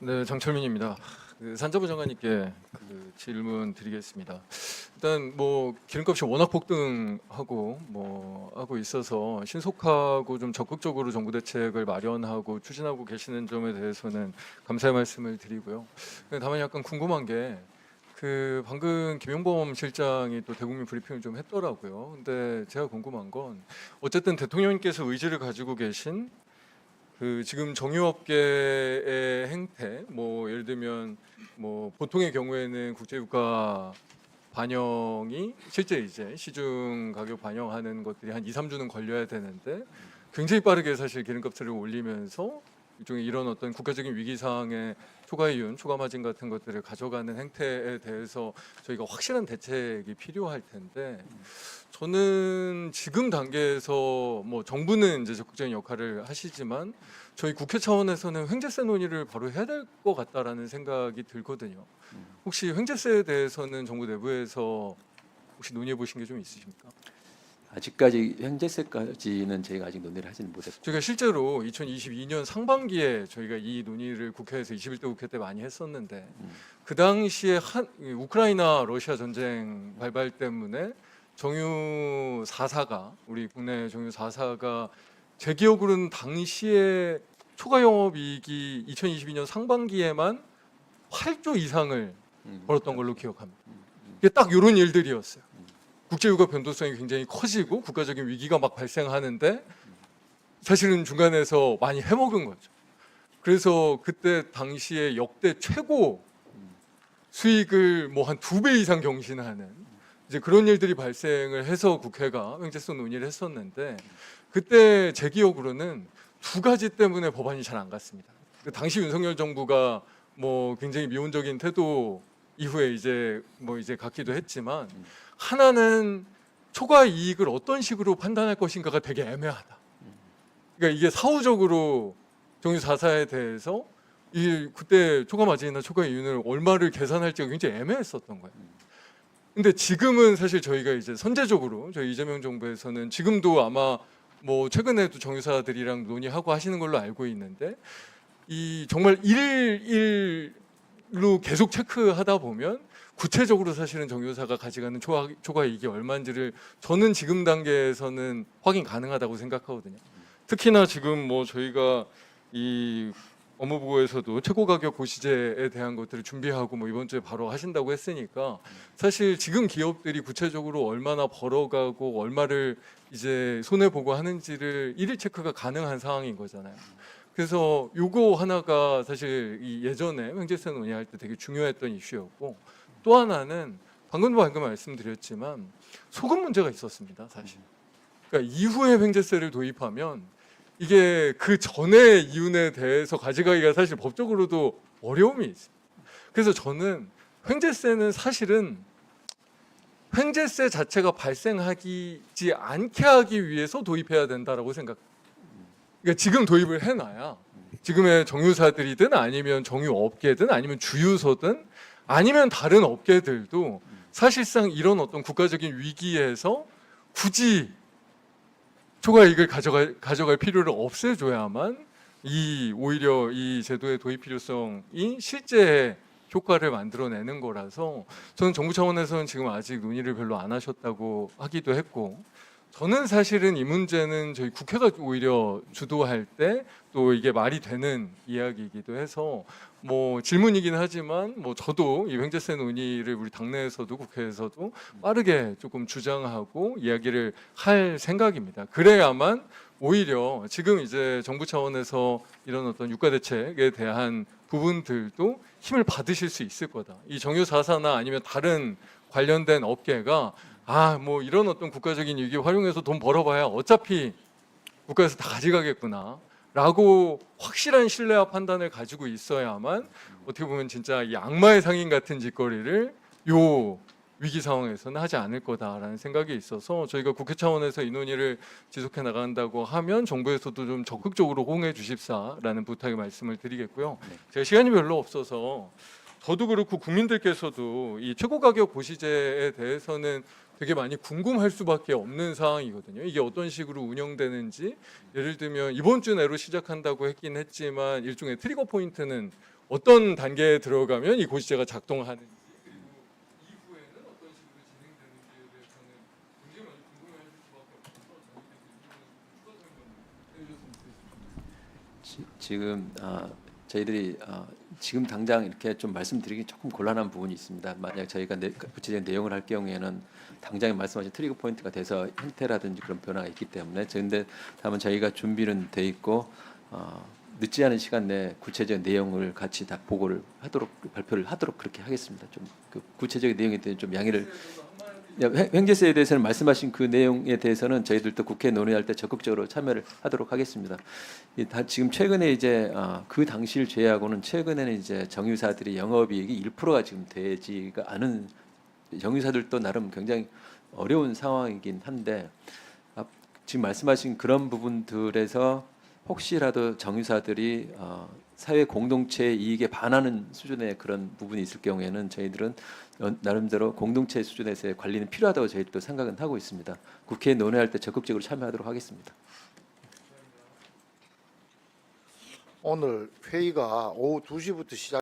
네, 장철민입니다. 산자부 장관님께 질문 드리겠습니다. 일단 뭐 기름값이 워낙 폭등하고 하고 있어서 신속하고 좀 적극적으로 정부 대책을 마련하고 추진하고 계시는 점에 대해서는 감사의 말씀을 드리고요. 다만 약간 궁금한 게 방금 김용범 실장이 또 대국민 브리핑을 좀 했더라고요. 근데 제가 궁금한 건 어쨌든 대통령님께서 의지를 가지고 계신 지금 정유업계의 행태, 예를 들면 보통의 경우에는 국제유가 반영이 실제 이제 시중 가격 반영하는 것들이 한 2, 3주는 걸려야 되는데 굉장히 빠르게 사실 기름값을 올리면서 일종의 이런 어떤 국가적인 위기 상황에 초과이윤, 초과마진 같은 것들을 가져가는 행태에 대해서 저희가 확실한 대책이 필요할 텐데 저는 지금 단계에서 정부는 이제 적극적인 역할을 하시지만 저희 국회 차원에서는 횡재세 논의를 바로 해야 될 것 같다라는 생각이 들거든요. 혹시 횡재세에 대해서는 정부 내부에서 혹시 논의해 보신 게 좀 있으십니까? 아직까지 횡재세까지는 저희가 아직 논의를 하지는 못했고, 저희가 실제로 2022년 상반기에 저희가 이 논의를 국회에서 21대 국회 때 많이 했었는데 그 당시에 우크라이나 러시아 전쟁 발발 때문에 정유 4사가 우리 국내 정유 4사가 제 기억으로는 당시에 초과 영업이익이 2022년 상반기에만 8조 이상을 벌었던 걸로 기억합니다. 이게 딱 이런 일들이었어요. 국제유가 변동성이 굉장히 커지고 국가적인 위기가 막 발생하는데 사실은 중간에서 많이 해먹은 거죠. 그래서 그때 당시에 역대 최고 수익을 한 2배 이상 경신하는 이제 그런 일들이 발생을 해서 국회가 횡재세 논의를 했었는데 그때 제 기억으로는 두 가지 때문에 법안이 잘 안 갔습니다. 당시 윤석열 정부가 굉장히 미온적인 태도 이후에 이제 갖기도 했지만 하나는 초과 이익을 어떤 식으로 판단할 것인가가 되게 애매하다. 그러니까 이게 사후적으로 정유 4사에 대해서 그때 초과 마진이나 초과 이윤을 얼마를 계산할지가 굉장히 애매했었던 거예요. 근데 지금은 사실 저희가 이제 선제적으로 저희 이재명 정부에서는 지금도 아마 최근에도 정유사들이랑 논의하고 하시는 걸로 알고 있는데 이 정말 일일로 계속 체크하다 보면 구체적으로 사실은 정유사가 가져가는 초과 이익이 얼마인지를 저는 지금 단계에서는 확인 가능하다고 생각하거든요. 특히나 지금 저희가 이 업무보고에서도 최고 가격 고시제에 대한 것들을 준비하고 이번 주에 바로 하신다고 했으니까 사실 지금 기업들이 구체적으로 얼마나 벌어가고 얼마를 이제 손해 보고 하는지를 일일 체크가 가능한 상황인 거잖아요. 그래서 요거 하나가 사실 이 예전에 횡재세 논의할 때 되게 중요했던 이슈였고 또 하나는 방금 말씀드렸지만 소금 문제가 있었습니다. 사실. 그러니까 이후에 횡재세를 도입하면 이게 그 전의 이윤에 대해서 가져가기가 사실 법적으로도 어려움이 있어요. 그래서 저는 횡재세는 사실은 횡재세 자체가 발생하지 않게 하기 위해서 도입해야 된다라고 생각해요. 그러니까 지금 도입을 해놔야 지금의 정유사들이든 아니면 정유업계든 아니면 주유소든 아니면 다른 업계들도 사실상 이런 어떤 국가적인 위기에서 굳이 초과 이익을 가져갈 필요를 없애줘야만 오히려 이 제도의 도입 필요성이 실제 효과를 만들어내는 거라서 저는 정부 차원에서는 지금 아직 논의를 별로 안 하셨다고 하기도 했고 저는 사실은 이 문제는 저희 국회가 오히려 주도할 때 또 이게 말이 되는 이야기이기도 해서 질문이긴 하지만 저도 이 횡재세 논의를 우리 당내에서도 국회에서도 빠르게 조금 주장하고 이야기를 할 생각입니다. 그래야만 오히려 지금 이제 정부 차원에서 이런 어떤 유가 대책에 대한 부분들도 힘을 받으실 수 있을 거다. 이 정유 4사나 아니면 다른 관련된 업계가 이런 어떤 국가적인 위기 활용해서 돈 벌어봐야 어차피 국가에서 다 가져가겠구나 라고 확실한 신뢰와 판단을 가지고 있어야만 어떻게 보면 진짜 이 악마의 상인 같은 짓거리를 요 위기 상황에서는 하지 않을 거다라는 생각이 있어서 저희가 국회 차원에서 이 논의를 지속해 나간다고 하면 정부에서도 좀 적극적으로 호응해 주십사라는 부탁의 말씀을 드리겠고요. 제가 시간이 별로 없어서 저도 그렇고 국민들께서도 이 최고 가격 고시제에 대해서는 되게 많이 궁금할 수밖에 없는 상황이거든요. 이게 어떤 식으로 운영되는지 예를 들면 이번 주 내로 시작한다고 했긴 했지만 일종의 트리거 포인트는 어떤 단계에 들어가면 이 고시제가 작동하는지 그리고 이후에는 어떤 식으로 진행되는지에 대해서는 굉장히 많이 궁금해하실 수밖에 없어서 저희께서 추가 설명 해주셨으면 좋겠습니다. 지금 저희들이 지금 당장 이렇게 좀 말씀드리기 조금 곤란한 부분이 있습니다. 만약 저희가 구체적인 내용을 할 경우에는 당장에 말씀하신 트리거 포인트가 돼서 형태라든지 그런 변화가 있기 때문에 그런데 다만 저희가 준비는 돼 있고 늦지 않은 시간 내에 구체적인 내용을 같이 다 보고를 하도록 발표를 하도록 그렇게 하겠습니다. 좀 그 구체적인 내용에 대해 좀 양해를. 횡재세에 대해서는 말씀하신 그 내용에 대해서는 저희들도 국회 논의할 때 적극적으로 참여를 하도록 하겠습니다. 지금 최근에 이제 그 당시를 제외하고는 최근에는 이제 정유사들이 영업이익이 1%가 지금 되지가 않은 정유사들도 나름 굉장히 어려운 상황이긴 한데 지금 말씀하신 그런 부분들에서 혹시라도 정유사들이 사회 공동체 이익에 반하는 수준의 그런 부분이 있을 경우에는 저희들은 나름대로 공동체 수준에서의 관리는 필요하다고 저희도 생각은 하고 있습니다. 국회에 논의할 때 적극적으로 참여하도록 하겠습니다. 오늘 회의가 오후 2시부터 시작.